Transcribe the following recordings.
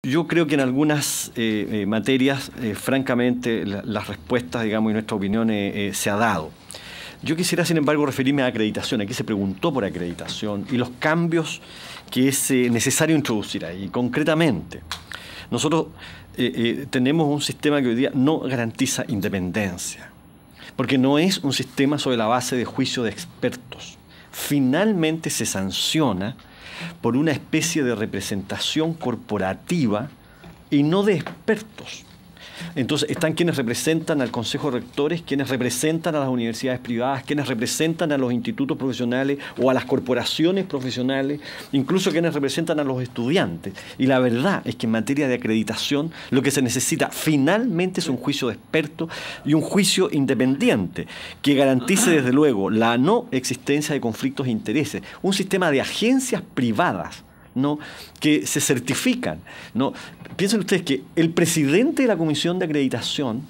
Yo creo que en algunas materias, francamente, las respuestas, digamos, y nuestra opinión se ha dado. Yo quisiera, sin embargo, referirme a acreditación. Aquí se preguntó por acreditación y los cambios que es necesario introducir ahí. Concretamente, nosotros tenemos un sistema que hoy día no garantiza independencia, porque no es un sistema sobre la base de juicio de expertos. Finalmente se sanciona por una especie de representación corporativa y no de expertos. Entonces están quienes representan al Consejo de Rectores, quienes representan a las universidades privadas, quienes representan a los institutos profesionales o a las corporaciones profesionales, incluso quienes representan a los estudiantes. Y la verdad es que en materia de acreditación lo que se necesita finalmente es un juicio de expertos y un juicio independiente que garantice desde luego la no existencia de conflictos de intereses, un sistema de agencias privadas, ¿no?, que se certifican, ¿no? Piensen ustedes que el presidente de la Comisión de Acreditación,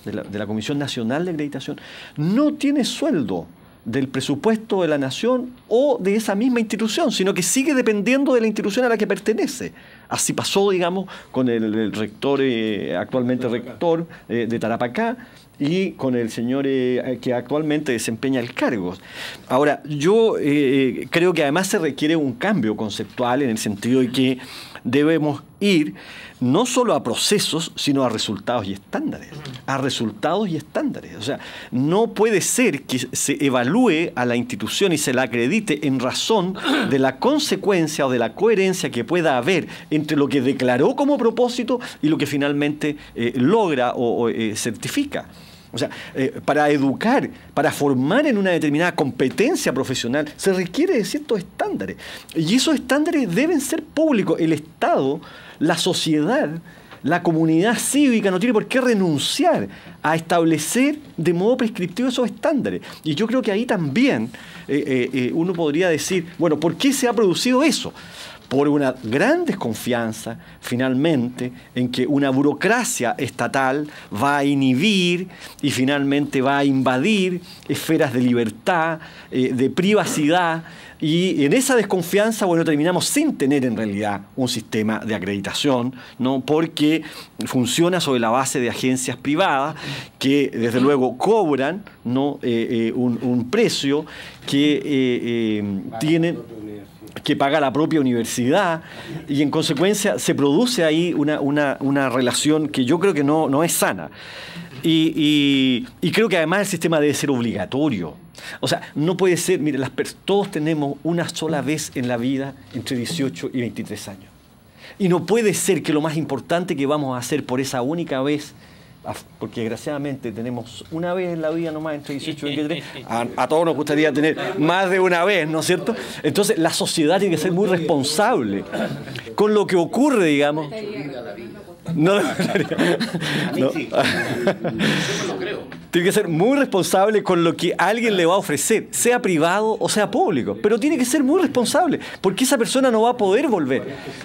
de la Comisión Nacional de Acreditación, no tiene sueldo del presupuesto de la nación o de esa misma institución, sino que sigue dependiendo de la institución a la que pertenece. Así pasó, digamos, con el rector, actualmente rector de Tarapacá, y con el señor que actualmente desempeña el cargo. Ahora, yo creo que además se requiere un cambio conceptual en el sentido de que debemos ir no solo a procesos, sino a resultados y estándares. A resultados y estándares. O sea, no puede ser que se evalúe a la institución y se la acredite en razón de la consecuencia o de la coherencia que pueda haber entre lo que declaró como propósito y lo que finalmente logra o certifica. O sea, para educar, para formar en una determinada competencia profesional, se requiere de ciertos estándares. Y esos estándares deben ser públicos. El Estado, la sociedad, la comunidad cívica no tiene por qué renunciar a establecer de modo prescriptivo esos estándares. Y yo creo que ahí también uno podría decir, bueno, ¿por qué se ha producido eso? Por una gran desconfianza, finalmente, en que una burocracia estatal va a inhibir y finalmente va a invadir esferas de libertad, de privacidad, y en esa desconfianza, bueno, terminamos sin tener en realidad un sistema de acreditación, ¿no?, porque funciona sobre la base de agencias privadas que, desde luego, cobran, ¿no?, un precio que tienen que paga la propia universidad, y en consecuencia se produce ahí una relación que yo creo que no es sana. Y creo que además el sistema debe ser obligatorio. O sea, no puede ser, mire, todos tenemos una sola vez en la vida entre 18 y 23 años. Y no puede ser que lo más importante que vamos a hacer por esa única vez, porque desgraciadamente tenemos una vez en la vida nomás entre 18 y 23, a todos nos gustaría tener más de una vez, ¿no es cierto? Entonces la sociedad tiene que ser muy responsable con lo que ocurre, digamos. No. Tiene que ser muy responsable con lo que alguien le va a ofrecer, sea privado o sea público, pero tiene que ser muy responsable, porque esa persona no va a poder volver.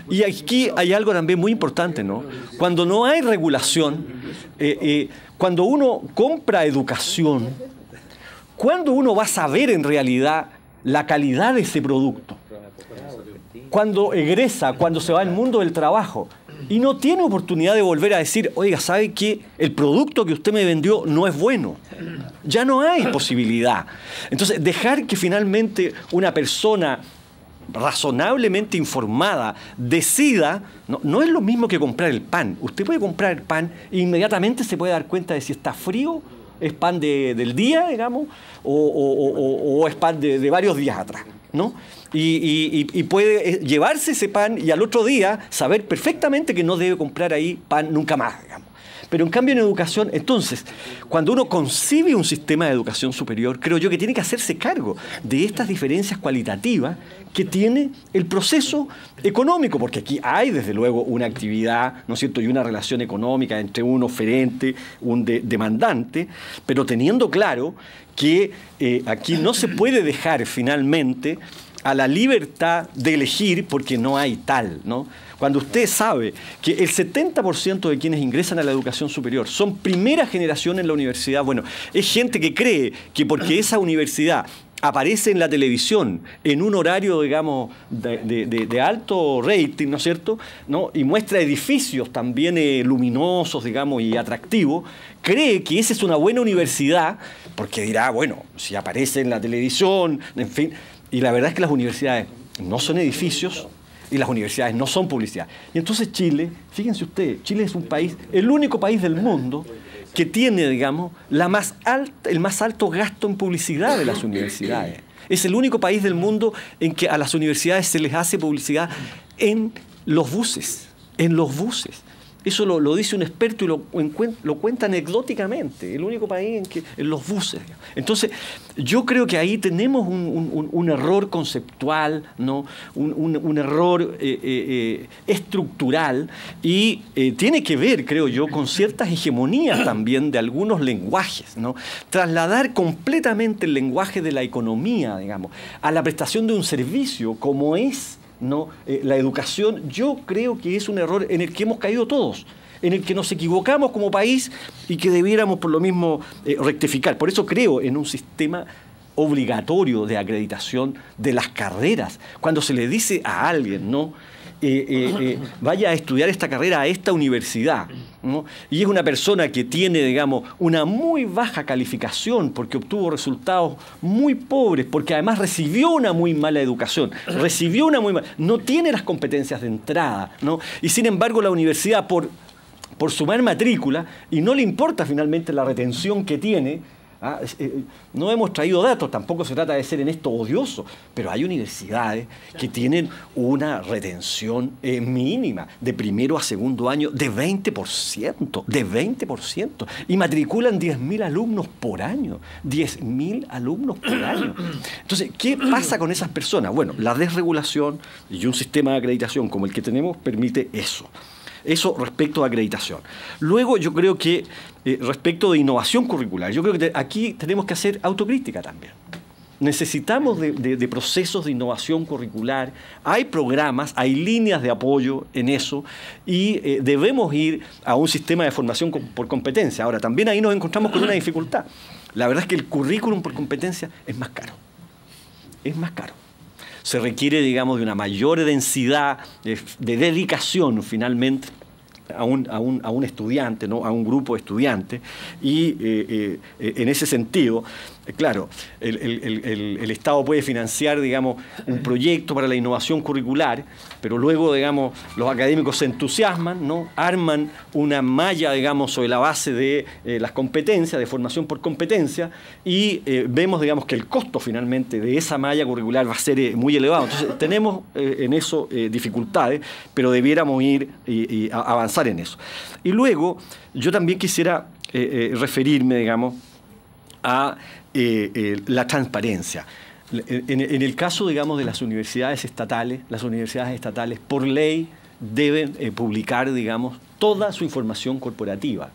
Y aquí hay algo también muy importante, ¿no? Cuando no hay regulación, cuando uno compra educación, ¿cuándo uno va a saber en realidad la calidad de ese producto? Cuando egresa, cuando se va al mundo del trabajo y no tiene oportunidad de volver a decir, oiga, ¿sabe qué? El producto que usted me vendió no es bueno. Ya no hay posibilidad. Entonces, dejar que finalmente una persona razonablemente informada decida, no es lo mismo que comprar el pan. Usted puede comprar el pan e inmediatamente se puede dar cuenta de si está frío, es pan del día, digamos, o es pan de varios días atrás, ¿no? Y puede llevarse ese pan y al otro día saber perfectamente que no debe comprar ahí pan nunca más, digamos. Pero en cambio en educación, entonces, cuando uno concibe un sistema de educación superior, creo yo que tiene que hacerse cargo de estas diferencias cualitativas que tiene el proceso económico, porque aquí hay desde luego una actividad, ¿no es cierto?, y una relación económica entre un oferente, un demandante, pero teniendo claro que aquí no se puede dejar finalmente a la libertad de elegir porque no hay tal, ¿no? Cuando usted sabe que el 70% de quienes ingresan a la educación superior son primera generación en la universidad, bueno, es gente que cree que porque esa universidad aparece en la televisión en un horario, digamos, de alto rating, ¿no es cierto?, ¿no?, y muestra edificios también luminosos, digamos, y atractivos, cree que esa es una buena universidad, porque dirá, bueno, si aparece en la televisión, en fin. Y la verdad es que las universidades no son edificios y las universidades no son publicidad. Y entonces Chile, fíjense ustedes, Chile es un país, el único país del mundo que tiene, digamos, el más alto gasto en publicidad de las universidades. Es el único país del mundo en que a las universidades se les hace publicidad en los buses, en los buses. Eso lo dice un experto y lo cuenta anecdóticamente. El único país en los buses. Entonces, yo creo que ahí tenemos un error conceptual, ¿no?, un error estructural, y tiene que ver, creo yo, con ciertas hegemonías también de algunos lenguajes, ¿no? Trasladar completamente el lenguaje de la economía, digamos, a la prestación de un servicio como es, ¿no?, la educación, yo creo que es un error en el que hemos caído todos, en el que nos equivocamos como país y que debiéramos por lo mismo rectificar. Por eso creo en un sistema obligatorio de acreditación de las carreras. Cuando se le dice a alguien, ¿no?, vaya a estudiar esta carrera a esta universidad, ¿no?, y es una persona que tiene, digamos, una muy baja calificación porque obtuvo resultados muy pobres, porque además recibió una muy mala educación, no tiene las competencias de entrada, ¿no?, y sin embargo la universidad por sumar matrícula, y no le importa finalmente la retención que tiene. No hemos traído datos, tampoco se trata de ser en esto odioso, pero hay universidades que tienen una retención mínima de primero a segundo año de 20%, y matriculan 10.000 alumnos por año, 10.000 alumnos por año. Entonces, ¿qué pasa con esas personas? Bueno, la desregulación y un sistema de acreditación como el que tenemos permite eso. Eso respecto a acreditación. Luego yo creo que respecto de innovación curricular, yo creo que aquí tenemos que hacer autocrítica también. Necesitamos de procesos de innovación curricular, hay programas, hay líneas de apoyo en eso, y debemos ir a un sistema de formación por competencia. Ahora, también ahí nos encontramos con una dificultad. La verdad es que el currículum por competencia es más caro. Es más caro. Se requiere, digamos, de una mayor densidad de dedicación, finalmente, a un estudiante, ¿no?, a un grupo de estudiantes, y en ese sentido, claro, el Estado puede financiar, digamos, un proyecto para la innovación curricular, pero luego, digamos, los académicos se entusiasman, ¿no?, arman una malla, digamos, sobre la base de las competencias, de formación por competencia, y vemos, digamos, que el costo finalmente de esa malla curricular va a ser muy elevado. Entonces, tenemos en eso dificultades, pero debiéramos ir y avanzar en eso. Y luego, yo también quisiera referirme, digamos, a la transparencia. En el caso, digamos, de las universidades estatales por ley deben publicar, digamos, toda su información corporativa.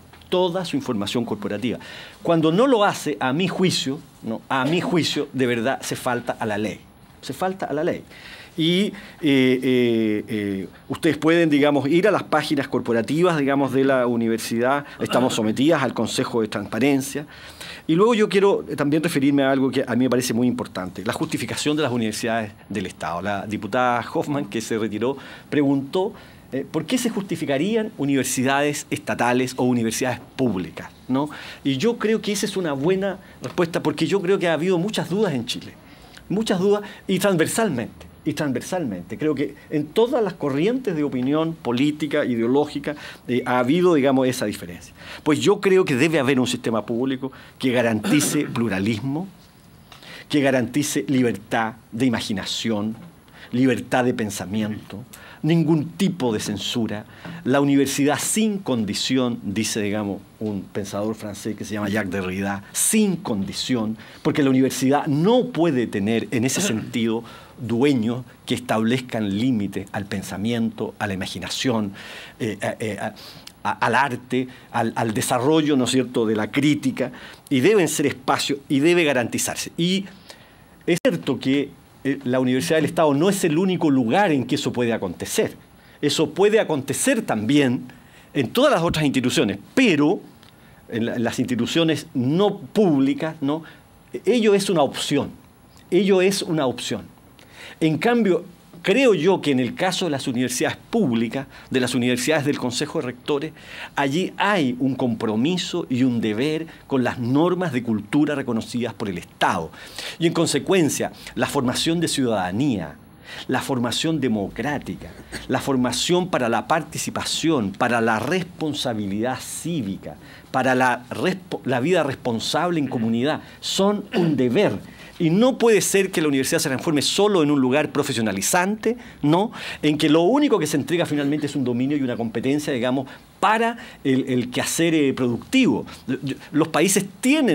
Cuando no lo hace, a mi juicio, de verdad se falta a la ley. Y ustedes pueden, digamos, ir a las páginas corporativas, digamos, de la universidad. Estamos sometidas al Consejo de Transparencia. Y luego yo quiero también referirme a algo que a mí me parece muy importante, la justificación de las universidades del Estado. La diputada Hoffman, que se retiró, preguntó ¿por qué se justificarían universidades estatales o universidades públicas, ¿no? Y yo creo que esa es una buena respuesta, porque yo creo que ha habido muchas dudas en Chile. Muchas dudas, y transversalmente. Creo que en todas las corrientes de opinión política, ideológica, ha habido, digamos, esa diferencia. Pues yo creo que debe haber un sistema público que garantice pluralismo, que garantice libertad de imaginación, libertad de pensamiento, ningún tipo de censura. La universidad sin condición, dice, digamos, un pensador francés que se llama Jacques Derrida, sin condición, porque la universidad no puede tener, en ese sentido, dueños que establezcan límites al pensamiento, a la imaginación, al arte, al desarrollo, ¿no es cierto?, de la crítica, y deben ser espacios y debe garantizarse. Y es cierto que la Universidad del Estado no es el único lugar en que eso puede acontecer. Eso puede acontecer también en todas las otras instituciones, pero en las instituciones no públicas, ¿no?, ello es una opción. ello es una opción. En cambio, creo yo que en el caso de las universidades públicas, de las universidades del Consejo de Rectores, allí hay un compromiso y un deber con las normas de cultura reconocidas por el Estado. Y en consecuencia, la formación de ciudadanía, la formación democrática, la formación para la participación, para la responsabilidad cívica, para la vida responsable en comunidad, son un deber. Y no puede ser que la universidad se transforme solo en un lugar profesionalizante, ¿no? En que lo único que se entrega finalmente es un dominio y una competencia, digamos, para el quehacer productivo. Los países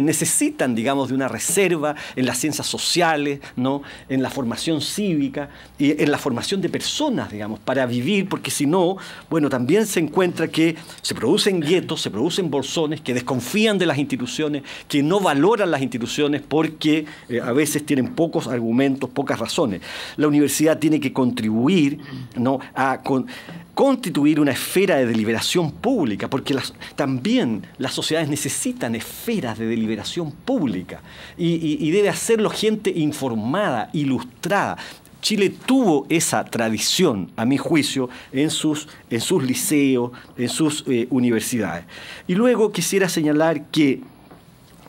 necesitan, digamos, de una reserva en las ciencias sociales, ¿no? En la formación cívica y en la formación de personas, digamos, para vivir, porque si no, bueno, también se encuentra que se producen guetos, se producen bolsones que desconfían de las instituciones, que no valoran las instituciones porque a veces tienen pocos argumentos, pocas razones. La universidad tiene que contribuir, ¿no? a constituir una esfera de deliberación pública, porque también las sociedades necesitan esferas de deliberación pública y debe hacerlo gente informada, ilustrada. Chile tuvo esa tradición, a mi juicio, en sus liceos, en sus universidades. Y luego quisiera señalar que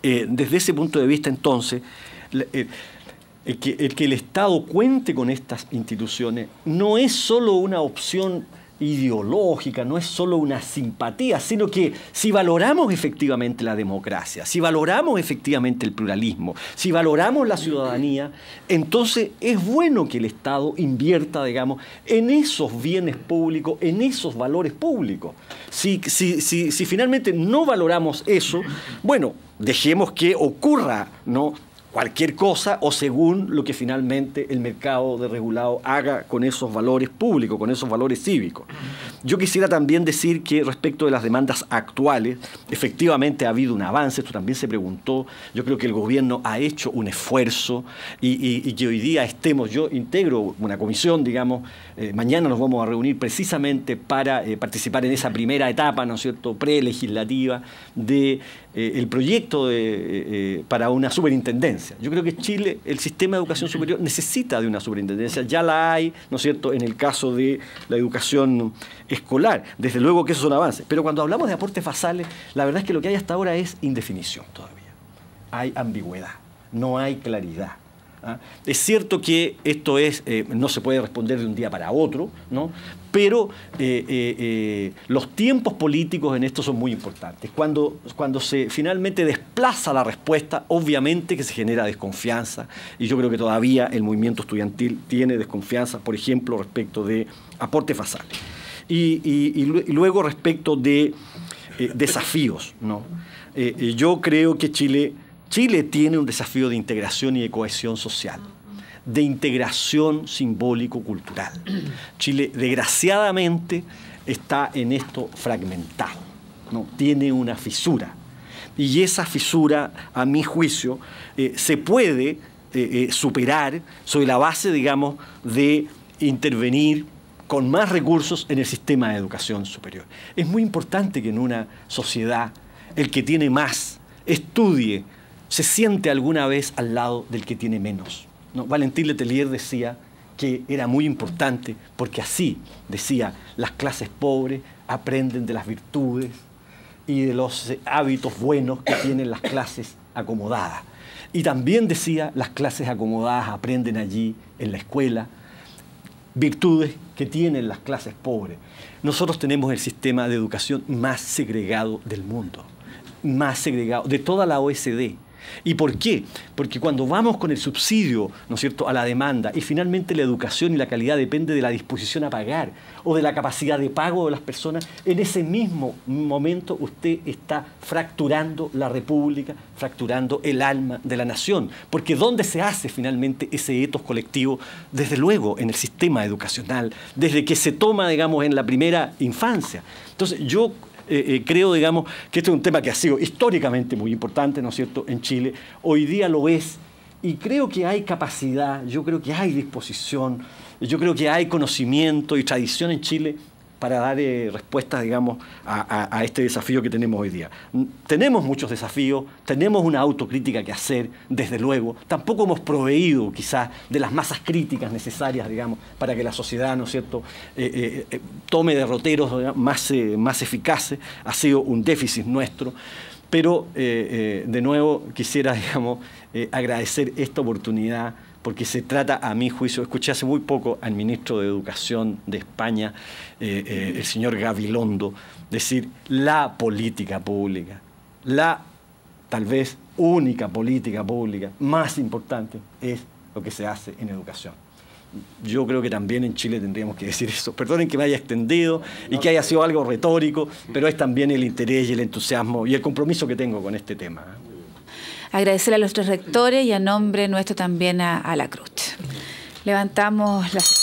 desde ese punto de vista, entonces, el que el Estado cuente con estas instituciones no es solo una opción ideológica, no es solo una simpatía, sino que si valoramos efectivamente la democracia, si valoramos efectivamente el pluralismo, si valoramos la ciudadanía, entonces es bueno que el Estado invierta, digamos, en esos bienes públicos, en esos valores públicos. Si finalmente no valoramos eso, bueno, dejemos que ocurra, ¿no?, cualquier cosa o según lo que finalmente el mercado de regulado haga con esos valores públicos, con esos valores cívicos. Yo quisiera también decir que respecto de las demandas actuales, efectivamente ha habido un avance, esto también se preguntó, yo creo que el gobierno ha hecho un esfuerzo y que hoy día yo integro una comisión, digamos, mañana nos vamos a reunir precisamente para participar en esa primera etapa, ¿no es cierto?, prelegislativa de el proyecto para una superintendencia. Yo creo que Chile, el sistema de educación superior necesita de una superintendencia, ya la hay, ¿no es cierto?, en el caso de la educación escolar. Desde luego que eso es un avance. Pero cuando hablamos de aportes basales, la verdad es que lo que hay hasta ahora es indefinición todavía. Hay ambigüedad, no hay claridad. ¿Ah? Es cierto que esto no se puede responder de un día para otro, ¿no? Pero los tiempos políticos en esto son muy importantes. Cuando se finalmente desplaza la respuesta, obviamente que se genera desconfianza, y yo creo que todavía el movimiento estudiantil tiene desconfianza, por ejemplo, respecto de aportes basales. Y luego respecto de desafíos, ¿no? Yo creo que Chile tiene un desafío de integración y de cohesión social, de integración simbólico-cultural. Chile, desgraciadamente, está en esto fragmentado, ¿no? Tiene una fisura. Y esa fisura, a mi juicio, se puede superar sobre la base, digamos, de intervenir con más recursos en el sistema de educación superior. Es muy importante que en una sociedad el que tiene más estudie, se siente alguna vez al lado del que tiene menos, ¿no? Valentín Letelier decía que era muy importante porque así, decía, las clases pobres aprenden de las virtudes y de los hábitos buenos que tienen las clases acomodadas. Y también decía, las clases acomodadas aprenden allí en la escuela virtudes que tienen las clases pobres. Nosotros tenemos el sistema de educación más segregado del mundo, más segregado de toda la OECD. ¿Y por qué? Porque cuando vamos con el subsidio, ¿no es cierto?, a la demanda, y finalmente la educación y la calidad depende de la disposición a pagar o de la capacidad de pago de las personas, en ese mismo momento usted está fracturando la república, fracturando el alma de la nación. Porque ¿dónde se hace finalmente ese etos colectivo? Desde luego en el sistema educacional, desde que se toma, digamos, en la primera infancia. Entonces yo creo, digamos, que este es un tema que ha sido históricamente muy importante, ¿no es cierto?, en Chile. Hoy día lo es y creo que hay capacidad, yo creo que hay disposición, yo creo que hay conocimiento y tradición en Chile para dar respuestas, digamos, a este desafío que tenemos hoy día. Tenemos muchos desafíos, tenemos una autocrítica que hacer, desde luego. Tampoco hemos proveído, quizás, de las masas críticas necesarias, digamos, para que la sociedad, ¿no es cierto?, tome derroteros, digamos, más eficaces. Ha sido un déficit nuestro. Pero, de nuevo, quisiera, digamos, agradecer esta oportunidad, porque se trata, a mi juicio, escuché hace muy poco al ministro de Educación de España, el señor Gabilondo, decir la política pública, la tal vez única política pública más importante es lo que se hace en educación. Yo creo que también en Chile tendríamos que decir eso. Perdonen que me haya extendido y que haya sido algo retórico, pero es también el interés y el entusiasmo y el compromiso que tengo con este tema. Agradecerle a nuestros rectores y a nombre nuestro también a la CRUCH. Levantamos la sesión.